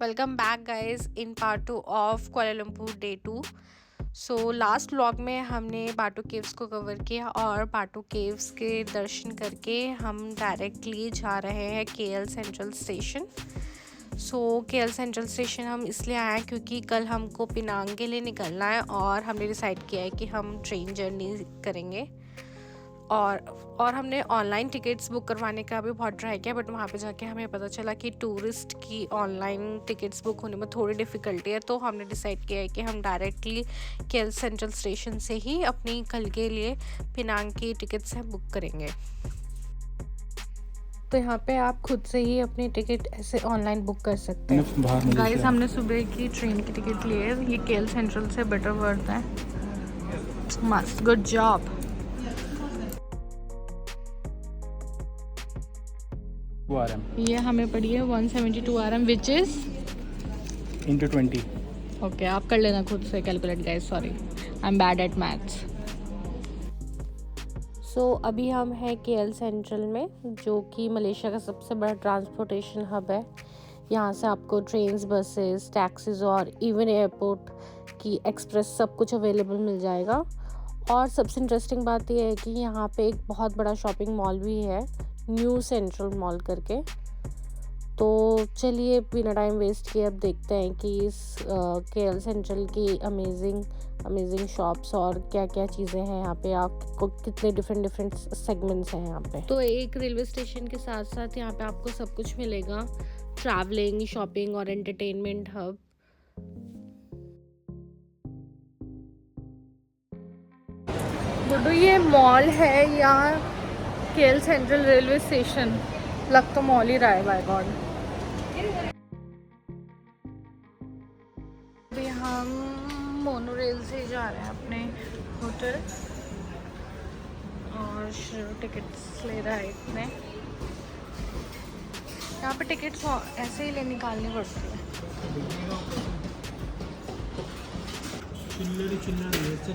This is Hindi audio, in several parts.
Welcome back guys in part 2 of Kuala Lumpur day 2। So last vlog में हमने बाटू केव्स को कवर किया और बाटू केव्स के दर्शन करके हम डायरेक्टली जा रहे हैं KL central station. KL central station हम इसलिए आए हैं क्योंकि कल हमको पिनांग के लिए निकलना है और हमने डिसाइड किया है कि हम ट्रेन जर्नी करेंगे। और हमने ऑनलाइन टिकट्स बुक करवाने का भी बहुत ट्राई किया, बट वहाँ पे जाके हमें पता चला कि टूरिस्ट की ऑनलाइन टिकट्स बुक होने में थोड़ी डिफ़िकल्टी है। तो हमने डिसाइड किया है कि हम डायरेक्टली केएल सेंट्रल स्टेशन से ही अपनी कल के लिए पिनांग की टिकट्स हैं बुक करेंगे। तो यहाँ पे आप खुद से ही अपनी टिकट ऐसे ऑनलाइन बुक कर सकते हैं। गाइस हमने सुबह की ट्रेन की टिकट ली है, ये केएल सेंट्रल से बटरवर्थ है। मस्त, गुड जॉब। ये हमें पड़ी है 172 RM which is into 20। Okay, आप कर लेना खुद से calculate guys, sorry I am bad at maths. अभी हम हैं केएल सेंट्रल में, जो कि मलेशिया का सबसे बड़ा ट्रांसपोर्टेशन हब है। यहाँ से आपको ट्रेन्स, बसेस, टैक्सीज और इवन एयरपोर्ट की एक्सप्रेस सब कुछ अवेलेबल मिल जाएगा। और सबसे इंटरेस्टिंग बात यह है कि यहाँ पे एक बहुत बड़ा शॉपिंग मॉल भी है, न्यू सेंट्रल मॉल करके। तो चलिए बिना टाइम वेस्ट किए अब देखते हैं कि इस केएल सेंट्रल की अमेजिंग शॉप्स और क्या क्या चीज़ें हैं यहाँ पे, आपको कितने डिफरेंट सेगमेंट्स हैं यहाँ पे। तो एक रेलवे स्टेशन के साथ साथ यहाँ पे आपको सब कुछ मिलेगा, ट्रैवलिंग, शॉपिंग और एंटरटेनमेंट हब। गुड्डू, ये मॉल है यहाँ केएल सेंट्रल रेलवे स्टेशन, लग तो मॉल ही रहा है, बाय गॉड। अभी हम मोनोरेल से जा रहे हैं अपने होटल और टिकट्स ले रहा है इतने। यहाँ पे टिकट्स ऐसे ही निकालनी पड़ती है।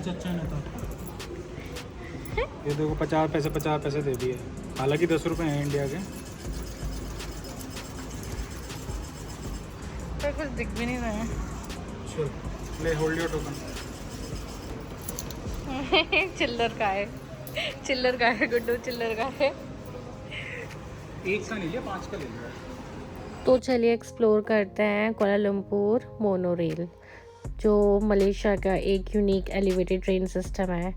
अच्छा ना था ये देखो, 50 पैसे दे दिए, हालांकि 10 रुपए हैं इंडिया के। तो कुछ दिख भी नहीं रहा है। ले, होल्ड योर टोकन। चिल्लर का है गुड्डू, चिल्लर का है। एक का नहीं लिया, 5 का ले लिया। तो चलिए एक्सप्लोर करते हैं कुआलालंपुर मोनोरेल, जो मलेशिया का एक यूनिक एलिवेटेड ट्रेन सिस्टम है।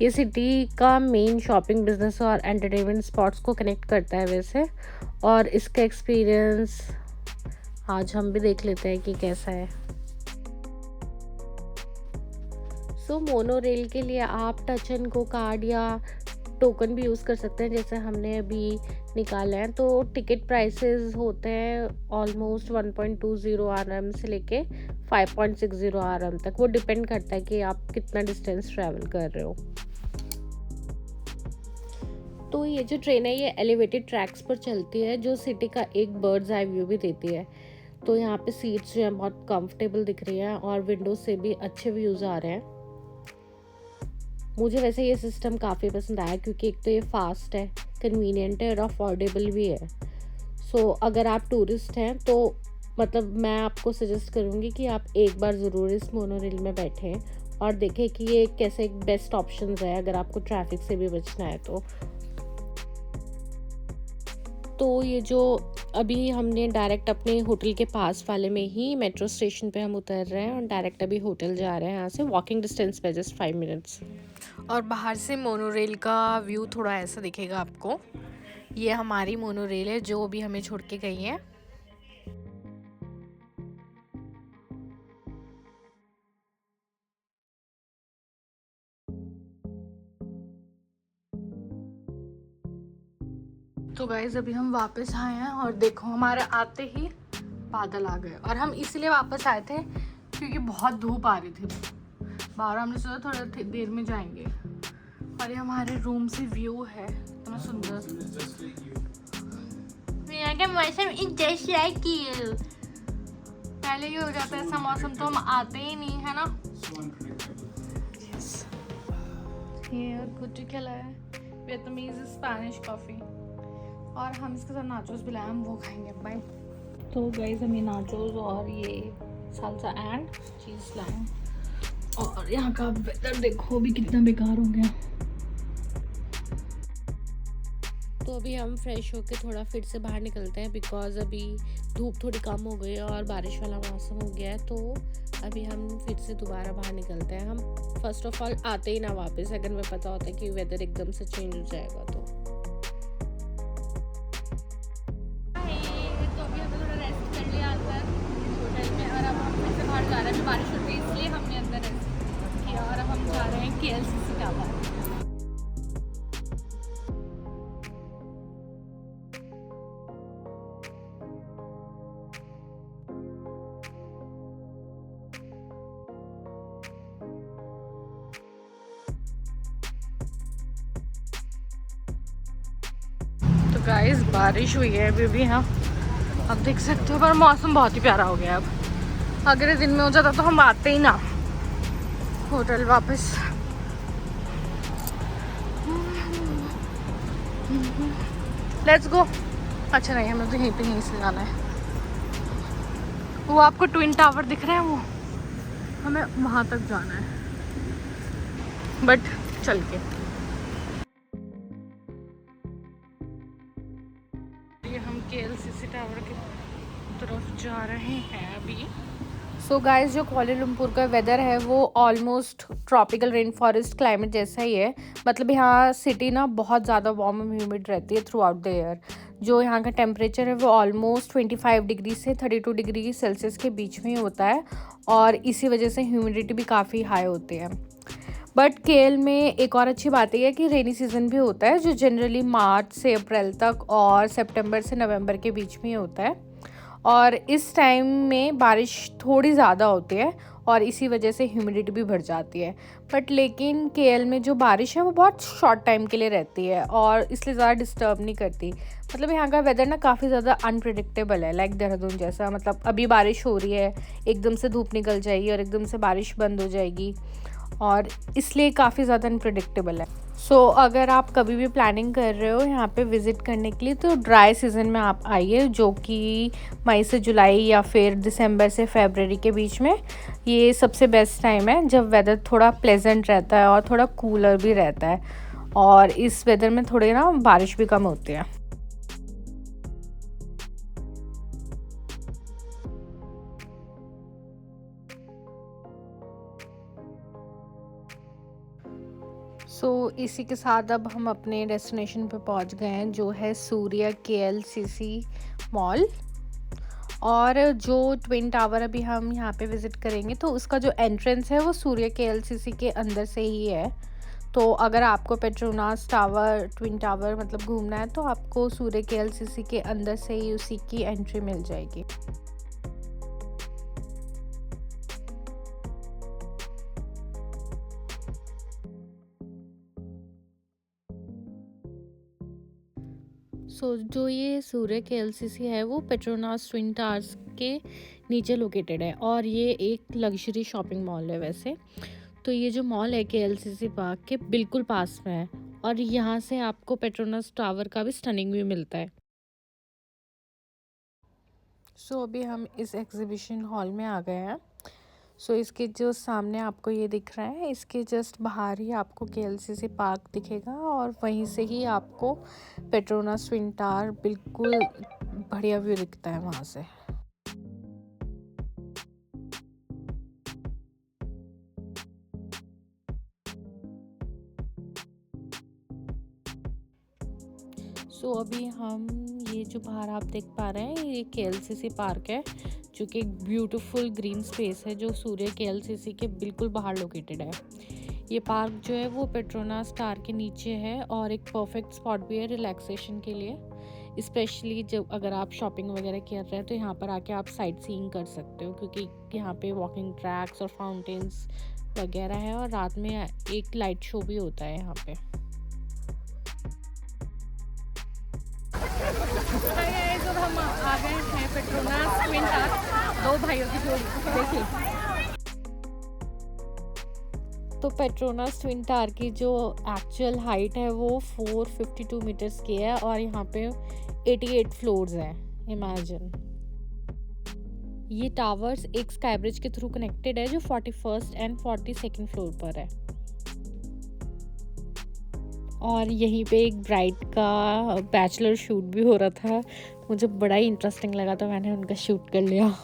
ये सिटी का मेन शॉपिंग, बिजनेस और एंटरटेनमेंट स्पॉट्स को कनेक्ट करता है वैसे। और इसका एक्सपीरियंस आज हम भी देख लेते हैं कि कैसा है। मोनोरेल के लिए आप टच एंड गो कार्ड या टोकन भी यूज़ कर सकते हैं, जैसे हमने अभी निकाला है। तो टिकट प्राइसेस होते हैं ऑलमोस्ट 1.20 RM से लेके 5.60 RM तक। वो डिपेंड करता है कि आप कितना डिस्टेंस ट्रैवल कर रहे हो। तो ये जो ट्रेन है ये एलिवेटेड ट्रैक्स पर चलती है, जो सिटी का एक बर्ड्स आई व्यू भी देती है। तो यहाँ पे सीट्स जो हैं बहुत कंफर्टेबल दिख रही हैं और विंडो से भी अच्छे व्यूज़ आ रहे हैं। मुझे वैसे ये सिस्टम काफ़ी पसंद आया क्योंकि एक तो ये फास्ट है, कन्वीनियंट है और अफोर्डेबल भी है। अगर आप टूरिस्ट हैं तो मतलब मैं आपको सजेस्ट करूँगी कि आप एक बार ज़रूर इस मोनोरेल में बैठें और देखें कि ये कैसे एक बेस्ट ऑप्शन है अगर आपको ट्रैफिक से भी बचना है तो ये जो अभी हमने डायरेक्ट अपने होटल के पास वाले में ही मेट्रो स्टेशन पे हम उतर रहे हैं और डायरेक्ट अभी होटल जा रहे हैं। यहाँ से वॉकिंग डिस्टेंस पे, जस्ट 5 मिनट्स। और बाहर से मोनोरेल का व्यू थोड़ा ऐसा दिखेगा आपको। ये हमारी मोनोरेल है जो अभी हमें छोड़ के गई है। तो गाइस अभी हम वापस आए हैं और देखो हमारे आते ही बादल आ गए। और हम इसलिए वापस आए थे क्योंकि बहुत धूप आ रही थी बाहर। हमने सोचा थोड़ा देर में जाएंगे। और ये हमारे रूम से व्यू है, इतना सुंदर। यहाँ का मौसम इज जस्ट लाइक यू। पहले ही हो जाता है ऐसा मौसम तो हम आते ही नहीं, है ना। ये गुड्डू खिलाया वियतनामीज स्पेनिश कॉफ़ी और हम इसके साथ नाचोस भी लाए, हम वो खाएंगे। बाय। तो गाइस हम ये नाचोस और ये सालसा एंड चीज़ लाए और यहाँ का वेदर देखो अभी कितना बेकार हो गया। तो अभी हम फ्रेश होके थोड़ा फिर से बाहर निकलते हैं बिकॉज़ अभी धूप थोड़ी कम हो गई है और बारिश वाला मौसम हो गया है। तो अभी हम फिर से दोबारा बाहर निकलते हैं। हम फर्स्ट ऑफ ऑल आते ही ना वापस अगर हमें पता होता है कि वेदर एकदम से चेंज हो जाएगा। तो अभी हमने थोड़ा रेस्ट कर लिया अंदर होटल में और अब हम फिर से बाहर जा रहे हैं। बारिश हो रही है इसलिए हमने अंदर रेस्ट किया और अब हम जा रहे हैं KLCC टावर। गाइस बारिश हुई है अभी भी। हाँ अब देख सकते हो पर मौसम बहुत ही प्यारा हो गया। अब अगर दिन में हो जाता तो हम आते ही ना होटल वापस। Let's go. अच्छा नहीं हमें तो यहीं से जाना है। वो आपको ट्विन टावर दिख रहे हैं वो हमें वहाँ तक जाना है बट चल के। हम KLCC टावर की तरफ जा रहे हैं अभी। सो गाइस जो कुआलालंपुर का वेदर है वो almost tropical rain forest climate जैसा ही है। मतलब यहाँ सिटी ना बहुत ज़्यादा वार्म एंड ह्यूमिड रहती है थ्रू आउट द ईयर। जो यहाँ का टेम्परेचर है वो ऑलमोस्ट 25 डिग्री से 32 डिग्री सेल्सियस के बीच में ही होता है और इसी वजह से ह्यूमिडिटी भी काफ़ी हाई होती है। बट KL में एक और अच्छी बात यह है कि रेनी सीज़न भी होता है जो जनरली मार्च से अप्रैल तक और सितंबर से नवंबर के बीच में होता है और इस टाइम में बारिश थोड़ी ज़्यादा होती है और इसी वजह से ह्यूमिडिटी भी बढ़ जाती है। बट लेकिन KL में जो बारिश है वो बहुत शॉर्ट टाइम के लिए रहती है और इसलिए ज़्यादा डिस्टर्ब नहीं करती। मतलब यहाँ का वेदर ना काफ़ी ज़्यादा अनप्रिडिक्टेबल है लाइक देहरादून जैसा। मतलब अभी बारिश हो रही है एकदम से धूप निकल जाएगी और एकदम से बारिश बंद हो जाएगी और इसलिए काफ़ी ज़्यादा अनप्रिडिक्टेबल है। सो अगर आप कभी भी प्लानिंग कर रहे हो यहाँ पे विज़िट करने के लिए तो ड्राई सीज़न में आप आइए जो कि मई से जुलाई या फिर दिसंबर से फरवरी के बीच में। ये सबसे बेस्ट टाइम है जब वेदर थोड़ा प्लेजेंट रहता है और थोड़ा कूलर भी रहता है और इस वेदर में थोड़े ना बारिश भी कम होती है। इसी के साथ अब हम अपने डेस्टिनेशन पे पहुंच गए हैं जो है सूर्या KLCC मॉल। और जो ट्विन टावर अभी हम यहाँ पे विज़िट करेंगे तो उसका जो एंट्रेंस है वो सूर्या KLCC के अंदर से ही है। तो अगर आपको पेट्रोनास टावर ट्विन टावर मतलब घूमना है तो आपको सूर्या KLCC के अंदर से ही उसी की एंट्री मिल जाएगी। जो ये सूर्या KLCC है वो पेट्रोनास ट्विन टावर्स के नीचे लोकेटेड है और ये एक लग्जरी शॉपिंग मॉल है वैसे। तो ये जो मॉल है KLCC पार्क के बिल्कुल पास में है और यहाँ से आपको पेट्रोनास टावर का भी स्टनिंग व्यू मिलता है। अभी हम इस एग्जीबिशन हॉल में आ गए हैं। इसके जो सामने आपको ये दिख रहा है इसके जस्ट बाहर ही आपको KLCC पार्क दिखेगा और वहीं से ही आपको पेट्रोनास ट्विन टावर बिल्कुल बढ़िया व्यू दिखता है वहाँ से। अभी हम ये जो बाहर आप देख पा रहे हैं ये KLCC पार्क है जो कि एक ब्यूटीफुल ग्रीन स्पेस है जो सूर्या KLCC के बिल्कुल बाहर लोकेटेड है। ये पार्क जो है वो पेट्रोनास टावर के नीचे है और एक परफेक्ट स्पॉट भी है रिलैक्सेशन के लिए। स्पेशली जब अगर आप शॉपिंग वगैरह कर रहे हैं तो यहाँ पर आके आप साइट सीइंग कर सकते हो क्योंकि यहाँ पे वॉकिंग ट्रैक्स और फाउंटेन्स वगैरह है और रात में एक लाइट शो भी होता है यहाँ पे। हम आ गए हैं पेट्रोनास ट्विन टावर, दो भाइयों की जोड़ी देखिए। तो पेट्रोनास ट्विन टावर की जो एक्चुअल हाइट है वो 452 मीटर्स की है और यहाँ पे 88 फ्लोर्स हैं। इमेजिन ये टावर्स एक स्काई ब्रिज के थ्रू कनेक्टेड है जो 41st एंड 42nd फ्लोर पर है। और यहीं पे एक ब्राइड का बैचलर शूट भी हो रहा था, मुझे बड़ा ही इंटरेस्टिंग लगा तो मैंने उनका शूट कर लिया।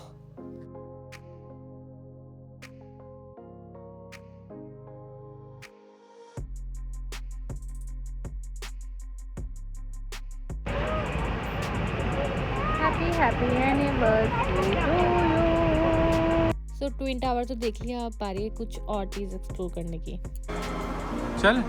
Happy anniversary to you. So twin tower तो देख लिया, अब बारी है कुछ और चीज़ एक्सप्लोर करने की। चल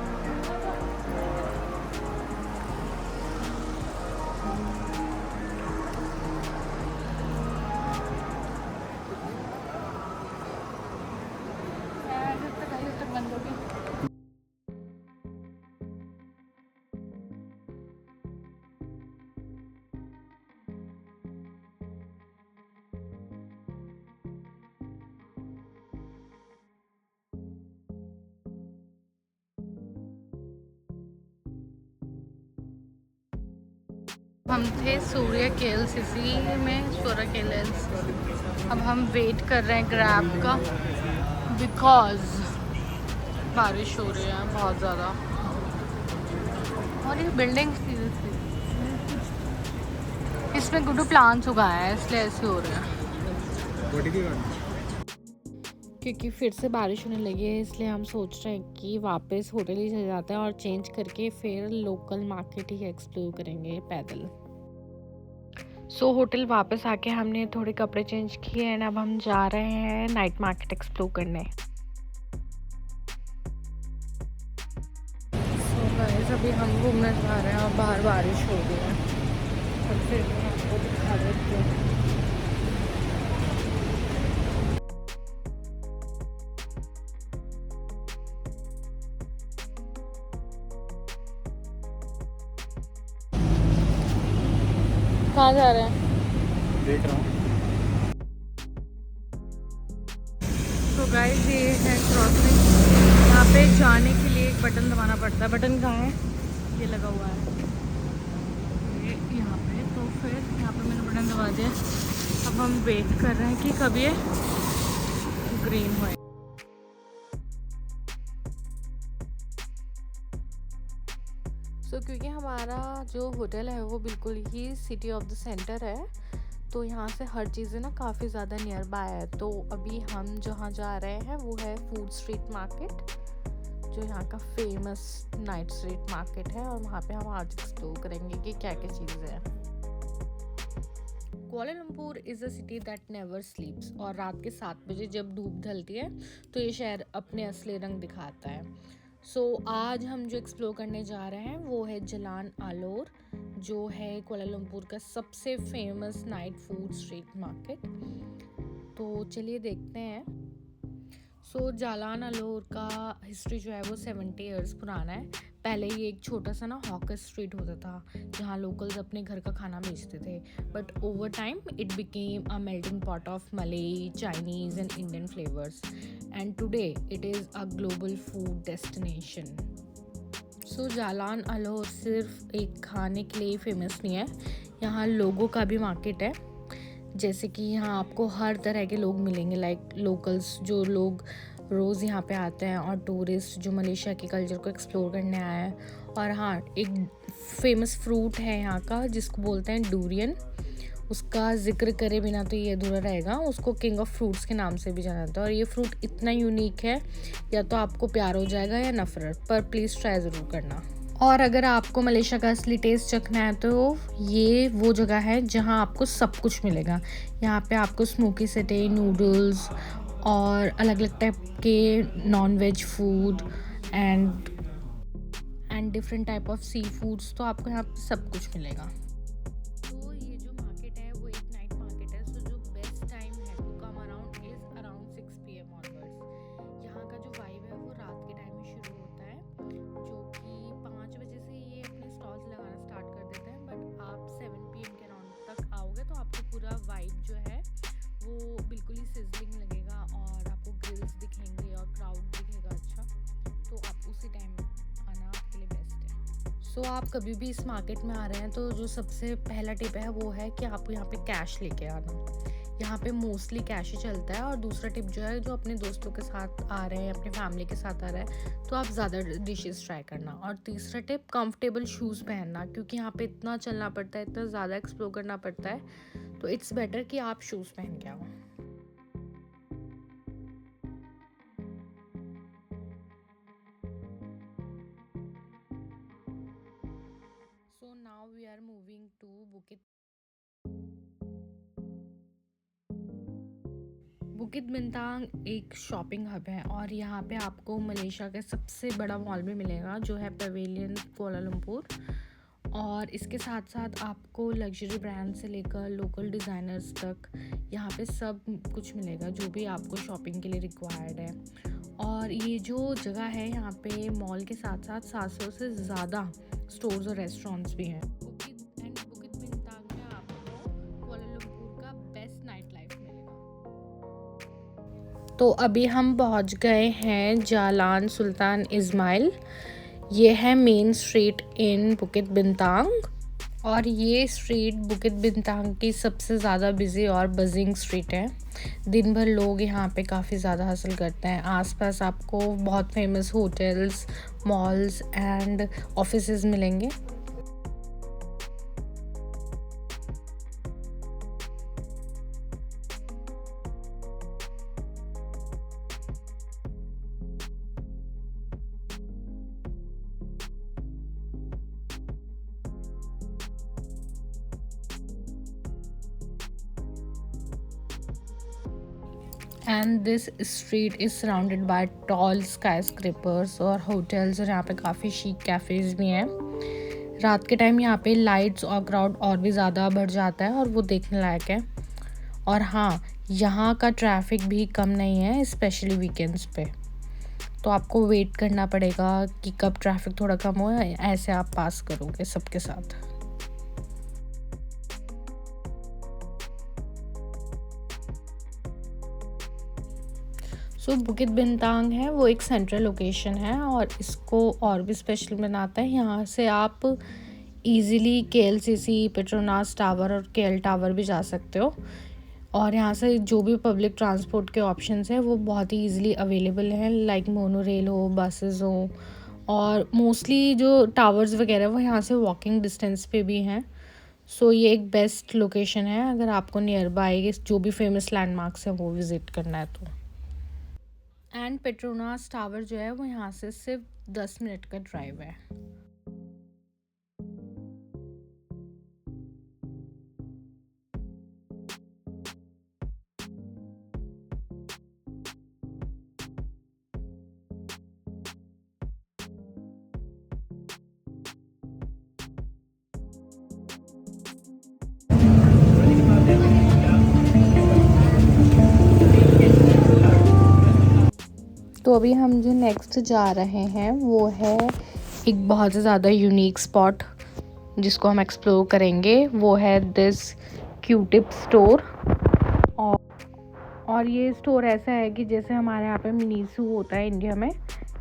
हम थे सूर्य KLCC में, सूर्य KLCC। अब हम वेट कर रहे हैं ग्रैब का, बिकॉज बारिश हो रही है बहुत ज़्यादा। और ये बिल्डिंग सीरियसली इसमें गुड्डू प्लांट्स उगाया है, इसलिए ऐसे हो रहे हैं। क्योंकि फिर से बारिश होने लगी है, इसलिए हम सोच रहे हैं कि वापस होटल ही चले जाते हैं और चेंज करके फिर लोकल मार्केट ही एक्सप्लोर करेंगे पैदल। सो होटल वापस आके हमने थोड़े कपड़े चेंज किए एंड अब हम जा रहे हैं नाइट मार्केट एक्सप्लोर करने। सो गाइस अभी हम घूमने जा रहे हैं और बाहर बारिश हो रही है, और फिर मैं आपको दिखा देती हूँ। कहाँ जा रहे हैं? देख रहा हूँ। तो गाइस ये है क्रॉसिंग, यहाँ पे जाने के लिए एक बटन दबाना पड़ता है। बटन कहाँ है? ये लगा हुआ है ये यहाँ पे। तो फिर यहाँ पे मैंने बटन दबा दिया। अब हम वेट कर रहे हैं कि कब ये ग्रीन हो। क्योंकि हमारा जो होटल है वो बिल्कुल ही सिटी ऑफ द सेंटर है, तो यहाँ से हर चीज़ें ना काफ़ी ज़्यादा नियर बाय है। तो अभी हम जहाँ जा रहे हैं वो है फूड स्ट्रीट मार्केट, जो यहाँ का फेमस नाइट स्ट्रीट मार्केट है, और वहाँ पे हम आज एक्सप्लोर करेंगे कि क्या क्या चीज़ें हैं। Kuala Lumpur is a city that never स्लीप्स, और रात के 7 बजे जब धूप ढलती है तो ये शहर अपने असली रंग दिखाता है। आज हम जो एक्सप्लोर करने जा रहे हैं वो है जलान आलोर, जो है कुआलालंपुर का सबसे famous night food street market. तो चलिए देखते हैं। जालान आलोर का हिस्ट्री जो है वो 70 ईयर्स पुराना है। पहले ये एक छोटा सा ना हॉकर स्ट्रीट होता था जहाँ लोकल्स अपने घर का खाना बेचते थे, but over time it became a melting pot of Malay, Chinese and Indian flavours, and today it is a global food destination. Jalan Alor सिर्फ एक खाने के लिए फेमस नहीं है, यहाँ लोगों का भी मार्केट है। जैसे कि यहाँ आपको हर तरह के लोग मिलेंगे, लाइक लोकल्स जो लोग रोज़ यहाँ पे आते हैं, और टूरिस्ट जो मलेशिया के कल्चर को एक्सप्लोर करने आए हैं। और हाँ, एक फेमस फ्रूट है यहाँ का जिसको बोलते हैं डूरियन, उसका जिक्र करे बिना तो ये अधूरा रहेगा। उसको किंग ऑफ फ्रूट्स के नाम से भी जाना जाता है, और ये फ्रूट इतना यूनिक है, या तो आपको प्यार हो जाएगा या नफरत, पर प्लीज़ ट्राई ज़रूर करना। और अगर आपको मलेशिया का असली टेस्ट चखना है तो ये वो जगह है जहाँ आपको सब कुछ मिलेगा। यहाँ पे आपको स्मोकी सटे, नूडल्स और अलग अलग टाइप के non veg food and different type of sea foods, तो आपको यहाँ पे सब कुछ मिलेगा। तो ये जो मार्केट है वो एक नाइट मार्केट है, सो जो बेस्ट टाइम है to come around is around 6 PM onwards. यहाँ का जो वाइब है वो रात के टाइम में शुरू होता है, जो कि 5 बजे से ये अपने स्टॉल्स लगाना स्टार्ट कर देते हैं, बट आप 7 PM के अराउंड तक आओगे तो आपको पूरा वाइब जो है वो बिल्कुल ही सिजलिंग लगेगा, और आपको ग्रिल्स दिखेंगे और क्राउड दिखेगा। अच्छा, तो आप उसी टाइम आना आपके लिए बेस्ट है। आप कभी भी इस मार्केट में आ रहे हैं तो जो सबसे पहला टिप है वो है कि आपको यहाँ पे कैश लेके आना। यहाँ पे मोस्टली कैश ही चलता है। और दूसरा टिप जो है, जो अपने दोस्तों के साथ आ रहे हैं, अपने फैमिली के साथ आ रहा है, तो आप ज़्यादा डिशेस ट्राई करना। और तीसरा टिप, कंफर्टेबल शूज़ पहनना, क्योंकि यहाँ पे इतना चलना पड़ता है, इतना ज़्यादा एक्सप्लोर करना पड़ता है, तो इट्स बेटर कि आप शूज़ पहन के आओ। So now we are moving to Bukit Bintang एक शॉपिंग हब है, और यहाँ पे आपको मलेशिया का सबसे बड़ा मॉल भी मिलेगा, जो है पवेलियन कुआलालंपुर। और इसके साथ साथ आपको लग्जरी ब्रांड से लेकर लोकल डिज़ाइनर्स तक यहाँ पे सब कुछ मिलेगा, जो भी आपको शॉपिंग के लिए रिक्वायर्ड है। और ये जो जगह है, यहाँ पे मॉल के साथ साथ 700 से ज़्यादा स्टोर्स और रेस्टोरेंट्स भी हैं। बुकित बिंतांग में आपको कुआलालंपुर का बेस्ट नाइट लाइफ मिलेगा। तो अभी हम पहुँच गए हैं जालान सुल्तान इस्माइल। ये है मेन स्ट्रीट इन बुकित बिंतांग, और ये स्ट्रीट बुकित बिंतांग की सबसे ज़्यादा बिजी और बजिंग स्ट्रीट है। दिन भर लोग यहाँ पे काफ़ी ज़्यादा हासिल करते हैं। आसपास आपको बहुत famous hotels, malls and offices मिलेंगे। And this street is surrounded by tall skyscrapers और होटल्स, और यहाँ पे काफ़ी शीक कैफ़ेज़ भी हैं। रात के टाइम यहाँ पे लाइट्स और क्राउड और भी ज़्यादा बढ़ जाता है, और वो देखने लायक है। और हाँ, यहाँ का ट्रैफिक भी कम नहीं है, स्पेशली वीकेंड्स पे। तो आपको वेट करना पड़ेगा कि कब ट्रैफिक थोड़ा कम हो, ऐसे आप पास करोगे सबके साथ। सो बुकित बिंतांग है, वो एक सेंट्रल लोकेशन है, और इसको और भी स्पेशल बनाता है, यहाँ से आप इजीली KLCC, पेट्रोनास टावर और KL टावर भी जा सकते हो। और यहाँ से जो भी पब्लिक ट्रांसपोर्ट के ऑप्शंस हैं, वो बहुत ही ईजिली अवेलेबल हैं, लाइक मोनो रेल हो, बसेस हो, और मोस्टली जो टावर्स वगैरह वो यहाँ से वॉकिंग डिस्टेंस पे भी हैं। सो ये एक बेस्ट लोकेशन है अगर आपको नियर बाय जो भी फेमस लैंडमार्क्स हैं वो विज़िट करना है तो। एंड पेट्रोनास टावर जो है वो यहाँ से सिर्फ 10 मिनट का ड्राइव है। तो अभी हम जो नेक्स्ट जा रहे हैं वो है एक बहुत ज़्यादा यूनिक स्पॉट जिसको हम एक्सप्लोर करेंगे, वो है दिस क्यूटिप स्टोर। और ये स्टोर ऐसा है कि जैसे हमारे यहाँ पे मिनीसू होता है इंडिया में,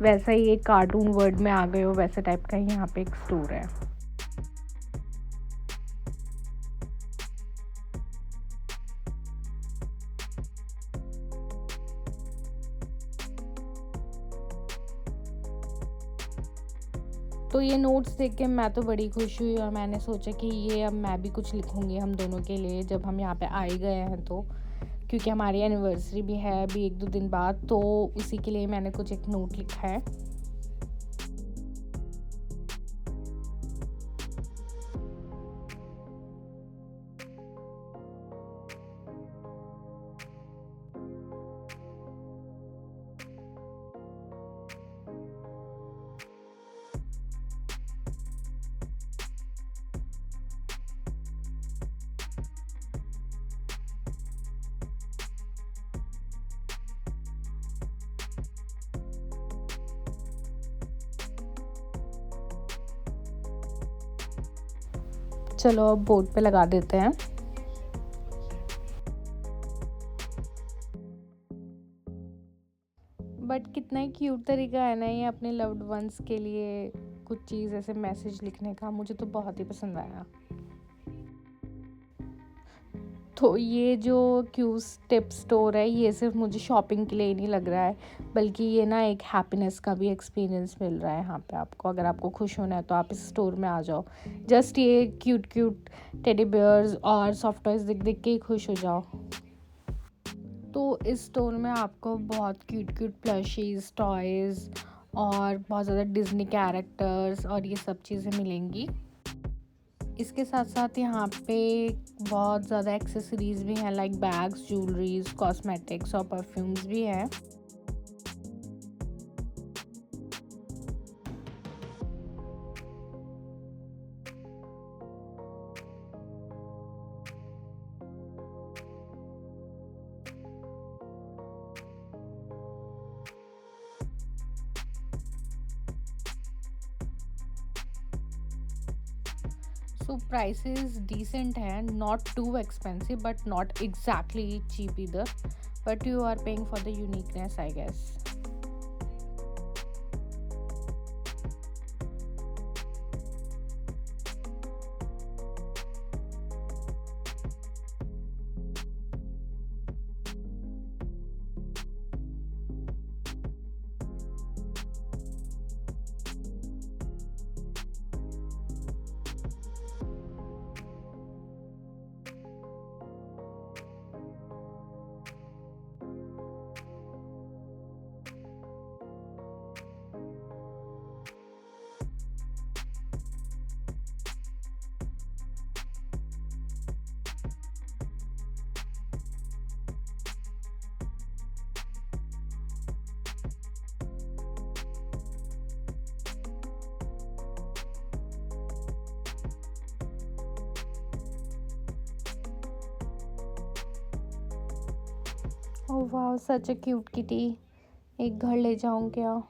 वैसा ही एक कार्टून वर्ड में आ गए हो वैसे टाइप का ही यहाँ पे एक स्टोर है। तो ये नोट्स देख के मैं तो बड़ी खुश हुई, और मैंने सोचा कि ये अब मैं भी कुछ लिखूँगी हम दोनों के लिए जब हम यहाँ पे आ ही गए हैं तो, क्योंकि हमारी एनिवर्सरी भी है अभी 1-2 दिन बाद, तो उसी के लिए मैंने कुछ एक नोट लिखा है। चलो अब बोर्ड पे लगा देते हैं। बट कितना ही क्यूट तरीका है ना ये अपने लव्ड वंस के लिए कुछ चीज़ ऐसे मैसेज लिखने का, मुझे तो बहुत ही पसंद आया। तो ये जो क्यूज टिप स्टोर है ये सिर्फ मुझे शॉपिंग के लिए ही नहीं लग रहा है, बल्कि ये ना एक हैप्पीनेस का भी एक्सपीरियंस मिल रहा है यहाँ पे आपको। अगर आपको खुश होना है तो आप इस स्टोर में आ जाओ। जस्ट ये क्यूट क्यूट टेडी बियर्स और सॉफ्ट टॉयज दिख दिख के ही खुश हो जाओ। तो इस स्टोर में आपको बहुत क्यूट क्यूट प्लशीज, टॉयज़ और बहुत ज़्यादा डिज्नी कैरेक्टर्स और ये सब चीज़ें मिलेंगी। इसके साथ साथ यहाँ पे बहुत ज़्यादा एक्सेसरीज़ भी हैं, लाइक बैग्स, ज्वेलरीज, कॉस्मेटिक्स और परफ्यूम्स भी हैं। सो प्राइसेस डिसेंट है, not too expensive but not exactly cheap इधर, but you are paying for the uniqueness I guess. Oh wow, such a cute kitty. एक घर ले जाऊं क्या?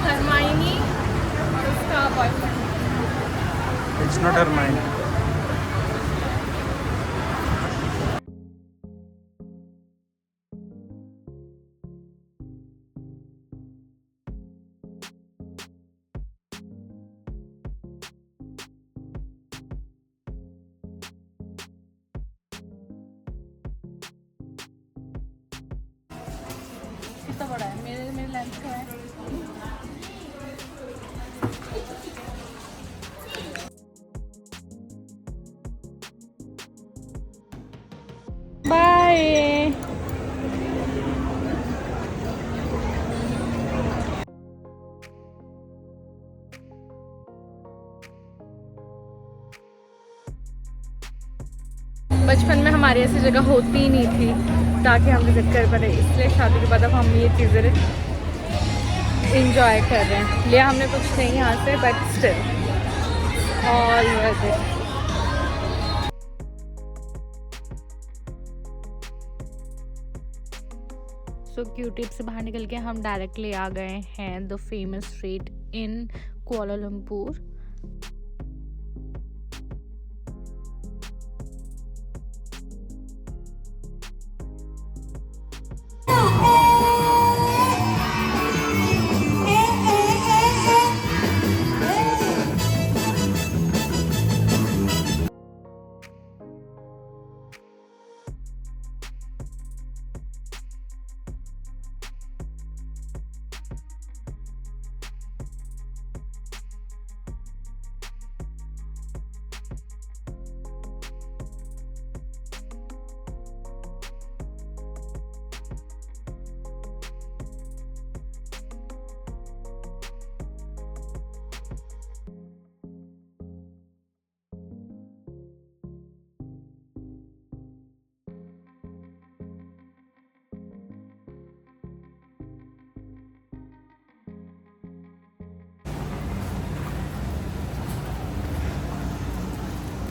हरमाइनी और उसका boyfriend. It's not her mind. कितना बड़ा है? मेरे मेरे लेंथ का है। बाय। बचपन में हमारी ऐसी जगह होती ही नहीं थी ताकि हम विज़िट कर पाए, इसलिए शादी के बाद अब हम ये चीज़ें इंजॉय कर रहे हैं। लिया हमने कुछ नहीं यहाँ से, but still all worth it. So क्यूटिप से बाहर निकल के हम डायरेक्टली आ गए हैं the famous street in Kuala Lumpur.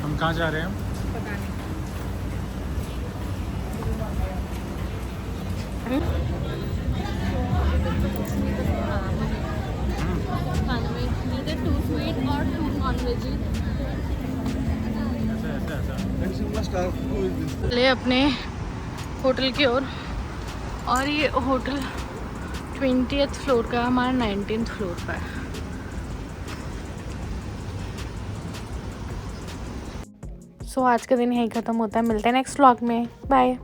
हम कहाँ जा रहे हैं? पता नहीं। खाने में नीदर टू स्वीट और टू नॉन वेजी। ले अपने होटल की ओर, और ये होटल 20th फ्लोर का, हमारा 19th फ्लोर पर है। सो आज का दिन यहीं ख़त्म होता है, मिलते हैं नेक्स्ट व्लॉग में, बाय।